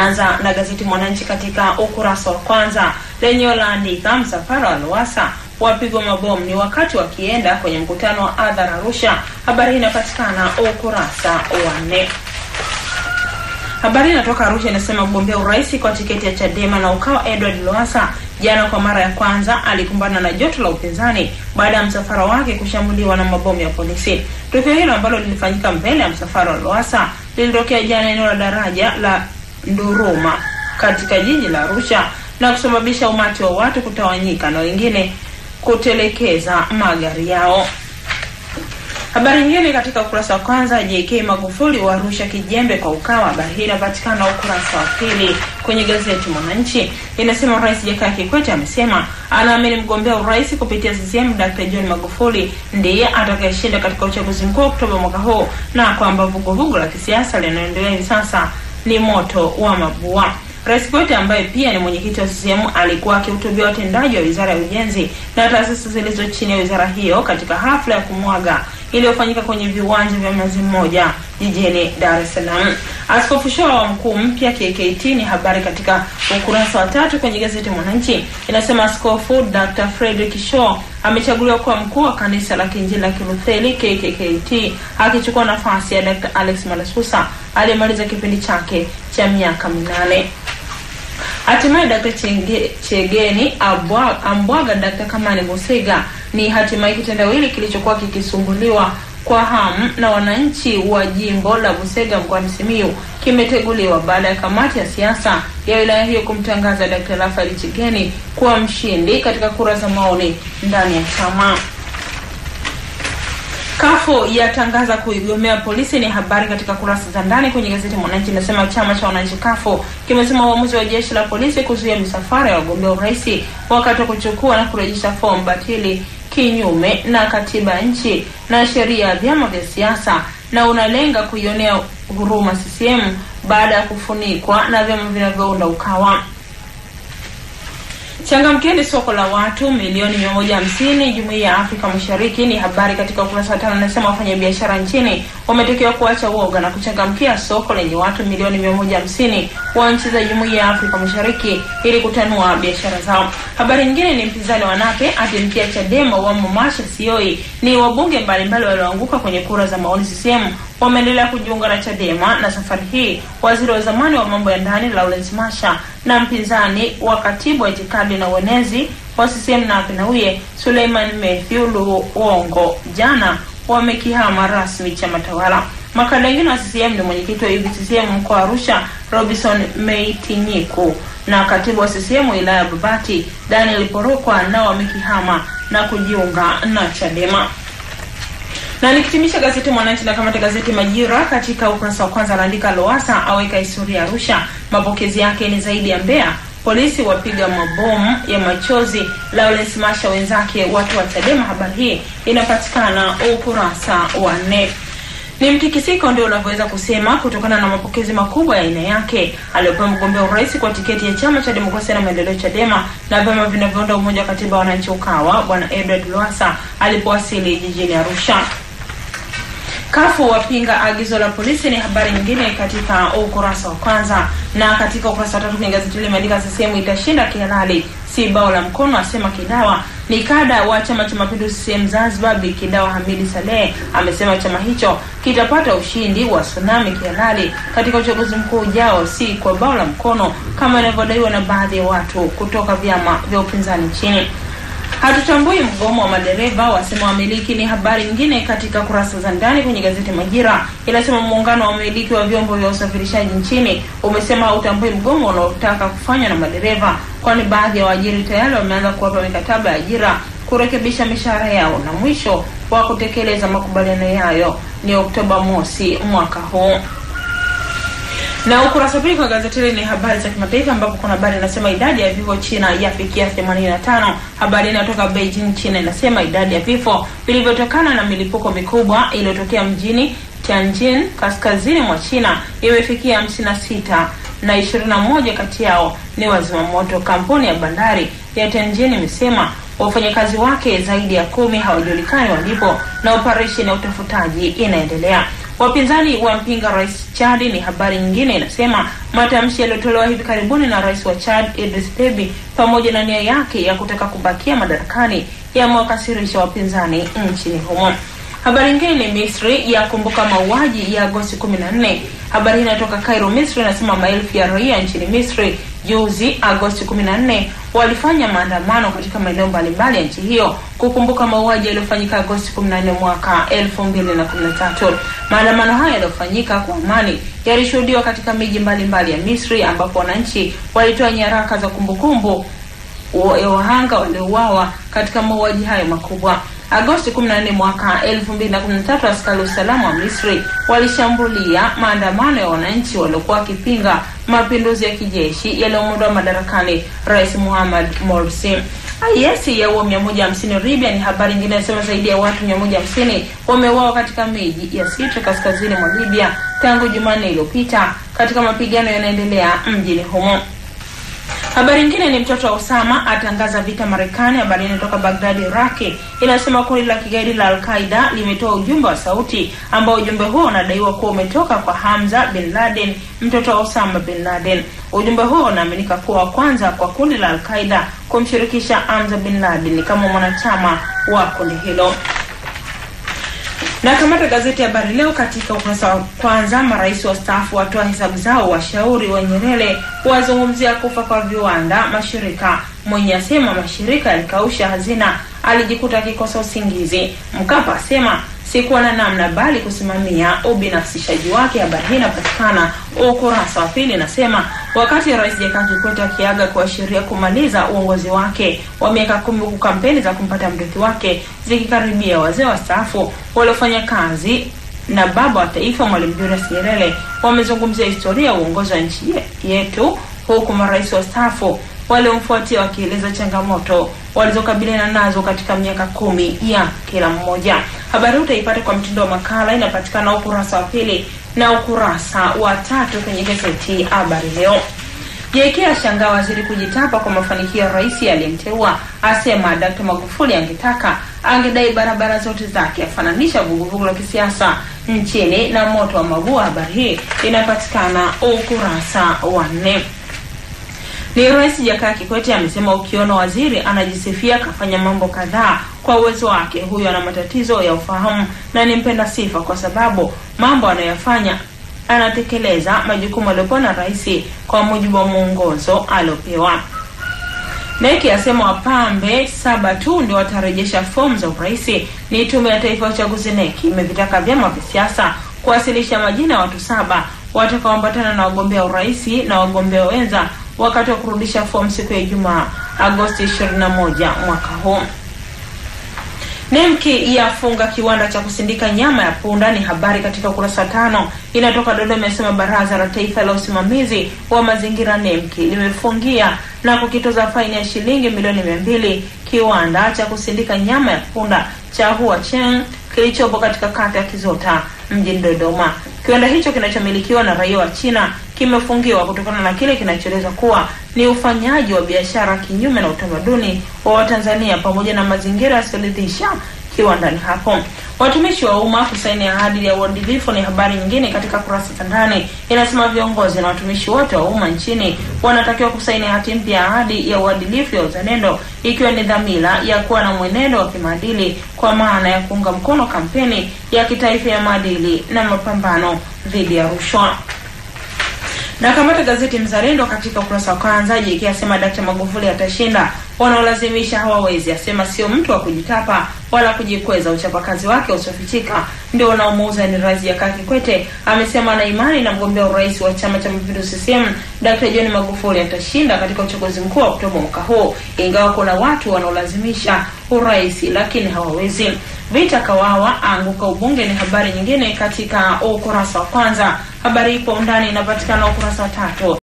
Anza na gazeti Mwananchi katika ukurasa wa kwanza lenye laandika msafara wa Lowassa wapigwa mabomu ni wakati wakienda kwenye mkutano wa hadhara Arusha. Habari inapatikana ukurasa wa 4. Habari inatoka Arusha inasema mgombea urais kwa tiketi ya Chadema na Ukawa Edward Lowassa jana kwa mara ya kwanza alikumbana na joto la upinzani baada ya msafara wake kushambuliwa na mabomu ya polisi. Tukio hilo ambalo lilifanyika mbele ya msafara wa Lowassa lilitokea jana eneo la daraja la Nduruma katika jiji la Arusha na kusababisha umati wa watu kutawanyika na wengine kutelekeza magari yao. Habari nyingine katika ukurasa wa kwanza, JK Magufuli wa Arusha kijembe kwa Ukawa. Habari hii inapatikana ukurasa wa 2 kwenye gazeti Mwananchi. Inasema Rais Jakaya Kikwete amesema anaamini mgombea urais kupitia CCM Dr. John Magufuli ndiye atakayeshinda katika uchaguzi mkuu Oktoba mwaka huu, na kwamba vuguvugu la kisiasa linaloendelea hivi sasa ni moto wa mabua. Rais Kikwete ambaye pia ni mwenyekiti wa CCM alikuwa akihutubia watendaji wa Wizara ya Ujenzi na taasisi zilizo chini ya wizara hiyo katika hafla ya kumwaga iliyofanyika kwenye viwanja vya Mnazi Mmoja jijini Dar es Salaam. Askofu Shoa wa mkuu mpya KKKT ni habari katika ukurasa wa 3 kwenye gazeti Mwananchi. Inasema Askofu Dr. Frederick Shoa amechaguliwa kuwa mkuu wa kanisa la Kiinjili la Kilutheri KKKT akichukua nafasi ya Dr. Alex Malasusa aliyemaliza kipindi chake cha miaka 8. Hatimaye Dr. Chegeni ambwaga Dr. Kamani Musega ni hatimaye kitendawili kilichokuwa kikisumbuliwa kwa hamu na wananchi wa jimbo la Busega mkoani Simiyu kimeteguliwa baada ya kamati ya siasa ya wilaya hiyo kumtangaza Dr. Rafael Chegeni kuwa mshindi katika kura za maoni ndani ya chama. Kafu yatangaza kuigomea polisi ni habari katika kurasa za ndani kwenye gazeti Mwananchi. Inasema chama cha wananchi Kafu kimesema uamuzi wa jeshi la polisi kuzuia misafara ya wagombea urais wakati wa kuchukua na kurejesha fomu batili kinyume na katiba nchi na sheria ya vyama vya siasa na unalenga kuionea huruma CCM baada ya kufunikwa na vyama vinavyounda Ukawa. Changamkeni soko la watu milioni 150 Jumuiya ya Afrika Mashariki ni habari katika ukurasa wa 5. Nasema wafanyabiashara nchini wametakiwa kuacha uoga na kuchangamkia soko lenye watu milioni 150 wa nchi za Jumuiya ya Afrika Mashariki ili kutanua biashara zao. Habari nyingine ni mpinzani wa Nape atimkia Chadema wa Mumasha Sioi. Ni wabunge mbalimbali walioanguka kwenye kura za maoni CCM wameendelea kujiunga na Chadema, na safari hii waziri wa zamani wa mambo ya ndani Lawrence Masha na mpinzani wa katibu wa itikadi na uenezi wa CCM na Pinauye Suleiman Matthew Luongo jana wamekihama rasmi chama tawala. Makada wengine wa CCM ni mwenyekiti wa UVCCM mkoa wa Arusha Robinson Meitinyiku na katibu wa CCM wilaya Babati Daniel Porokwa nao wamekihama na kujiunga na Chadema. Na nikitimisha gazeti Mwananchi na kamata gazeti Majira katika ukurasa wa kwanza laandika Lowassa aweka historia Arusha, mapokezi yake ni zaidi ya Mbeya, polisi wapiga mabomu ya machozi Lawrence Masha wenzake watu wa Chadema. Habari hii inapatikana ukurasa wa 4. Ni mtikisiko ndio unavyoweza kusema kutokana na mapokezi makubwa ya aina yake aliyopewa mgombea urais kwa tiketi ya chama cha Demokrasia na Maendeleo Chadema na vyama vinavyounda Umoja wa Katiba Wananchi Ukawa Bwana Edward Lowassa alipowasili jijini Arusha. Kafu wapinga agizo la polisi ni habari nyingine katika ukurasa wa kwanza, na katika ukurasa wa 3 kwenye gazeti hili imeandika CCM itashinda kihalali si bao la mkono, asema Kidawa. Ni kada wa chama cha Mapinduzi CCM Zanzibar Bi Kidawa Hamidi Saleh amesema chama hicho kitapata ushindi wa tsunami kihalali katika uchaguzi mkuu ujao, si kwa bao la mkono kama inavyodaiwa na baadhi ya watu kutoka vyama vya upinzani nchini. Hatutambui mgomo wa madereva wasema wamiliki ni habari nyingine katika kurasa za ndani kwenye gazeti Majira. Inasema muungano wa wamiliki wa vyombo vya usafirishaji nchini umesema hautambui mgomo unaotaka kufanywa na madereva, kwani baadhi ya waajiri tayari wameanza kuwapa mikataba ya ajira kurekebisha mishahara yao na mwisho wa kutekeleza makubaliano yayo ni Oktoba mosi mwaka huu. Na ukurasa pili kwa gazeti hili ni habari za kimataifa ambapo kuna habari inasema idadi ya vifo China yafikia 85. Habari inatoka Beijing, China inasema idadi ya vifo vilivyotokana na milipuko mikubwa iliyotokea mjini Tianjin kaskazini mwa China imefikia 56 na 21 kati yao ni wazimamoto. Kampuni ya bandari ya Tianjin imesema wafanyakazi wake zaidi ya 10 hawajulikani walipo na operation ya utafutaji inaendelea. Wapinzani wampinga Rais Chad ni habari nyingine inasema matamshi yaliyotolewa hivi karibuni na Rais wa Chad Idriss Deby pamoja na nia yake ya kutaka kubakia madarakani yamewakasirisha wapinzani nchini humo. Habari nyingine ni Misri yakumbuka mauaji ya Agosti 14. Habari inatoka Cairo, Misri, inasema maelfu ya raia nchini Misri juzi Agosti 14 walifanya maandamano katika maeneo mbalimbali ya nchi hiyo kukumbuka mauaji yaliyofanyika Agosti 14 mwaka 2013. Maandamano haya yaliyofanyika kwa amani yalishuhudiwa katika miji mbalimbali ya Misri ambapo wananchi walitoa nyaraka za kumbukumbu ya wahanga waliouawa katika mauaji hayo makubwa. Agosti 14 mwaka 2013, askari usalama wa Misri walishambulia maandamano ya wananchi waliokuwa wakipinga mapinduzi ya kijeshi yaliyomuondoa madarakani Rais Mohamed Morsi. IS yaua 150 Libya ni habari nyingine inasema zaidi ya watu 150 wameuawa katika miji ya Sirte kaskazini mwa Libya tangu Jumanne iliyopita katika mapigano yanaendelea mjini humo. Habari nyingine ni mtoto wa Osama atangaza vita Marekani. Habari inatoka Baghdad, Iraq, inasema kundi la kigaidi la Al-Qaeda limetoa ujumbe wa sauti ambao ujumbe huo unadaiwa kuwa umetoka kwa Hamza bin Laden, mtoto wa Osama bin Laden. Ujumbe huo unaaminika kuwa wa kwanza kwa kundi la Al-Qaeda kumshirikisha Hamza bin Laden kama mwanachama wa kundi hilo. Na kamata gazeti ya Habari Leo katika ukurasa wa kwanza, marais wastaafu watoa hesabu zao, washauri wa Nyerere wazungumzia kufa kwa viwanda mashirika. Mwenye asema mashirika yalikausha hazina, alijikuta akikosa usingizi. Mkapa asema sikuwa na namna bali kusimamia ubinafsishaji wake. Habari hii inapatikana ukurasa wa pili. Nasema wakati Rais Jakaya Kikwete akiaga kuashiria kumaliza uongozi wake wa miaka 10 huku kampeni za kumpata mrithi wake zikikaribia, wazee wastaafu waliofanya kazi na baba wa taifa Mwalimu Julius Nyerere wamezungumzia historia ya uongozi wa nchi yetu, huku marais wastaafu waliomfuatia wakieleza changamoto walizokabiliana nazo katika miaka 10 ya kila mmoja. Habari utaipata kwa mtindo wa makala, inapatikana ukurasa wa pili na ukurasa wa 3 kwenye gazeti Habari Leo. JK ashangaa waziri kujitapa kwa mafanikio ya rais aliyemteua, asema Dr. Magufuli angedai barabara zote zake, afananisha vuguvugu la kisiasa nchini na moto wa mabua. Habari hii inapatikana ukurasa wa 4. Ni Rais Jakaya Kikwete amesema ukiona waziri anajisifia kafanya mambo kadhaa kwa uwezo wake, huyo ana matatizo ya ufahamu na ni mpenda sifa, kwa sababu mambo anayofanya anatekeleza majukumu aliyopewa na rais kwa mujibu wa mwongozo aliopewa. Neki asema wapambe 7 tu ndio watarejesha fomu za urais. Ni Tume ya Taifa ya Uchaguzi Neki imevitaka vyama vya siasa kuwasilisha majina ya watu 7 watakaoambatana na wagombea urais na wagombea wenza wakati wa kurudisha fomu siku ya Ijumaa Agosti 21 mwaka huu. Nemki yafunga kiwanda cha kusindika nyama ya punda ni habari katika ukurasa 5. Inatoka Dodoma, inasema Baraza la Taifa la Usimamizi wa Mazingira Nemki limefungia na kukitoza faini ya shilingi milioni 200 kiwanda cha kusindika nyama ya punda cha Huacheng kilichopo katika kata ya Kizota mjini Dodoma. Kiwanda hicho kinachomilikiwa na raia wa China kimefungiwa kutokana na kile kinachoeleza kuwa ni ufanyaji wa biashara kinyume na utamaduni wa Watanzania pamoja na mazingira yasiyoridhisha kiwandani hapo. Watumishi wa umma kusaini ahadi ya uadilifu ni habari nyingine katika kurasa za ndani. Inasema viongozi na watumishi wote wa umma nchini wanatakiwa kusaini hati mpya ya ahadi ya uadilifu ya uzalendo, ikiwa ni dhamira ya kuwa na mwenendo wa kimaadili kwa maana ya kuunga mkono kampeni ya kitaifa ya maadili na mapambano dhidi ya rushwa. Na kamata gazeti Mzalendo katika ukurasa wa kwanza, JK asema Dr. Magufuli atashinda, wanaolazimisha hawawezi, asema sio mtu wa kujitapa wala kujikweza, uchapakazi wake usiofichika ndio unaomuuza. Ni Rais Jakaya Kikwete amesema na imani na mgombea urais wa Chama cha Mapinduzi CCM Dr. John Magufuli atashinda katika uchaguzi mkuu wa Oktoba mwaka huu, ingawa kuna watu wanaolazimisha urais lakini hawawezi. Vita Kawawa anguka ubunge ni habari nyingine katika ukurasa wa kwanza. Habari kwa undani inapatikana ukurasa wa 3.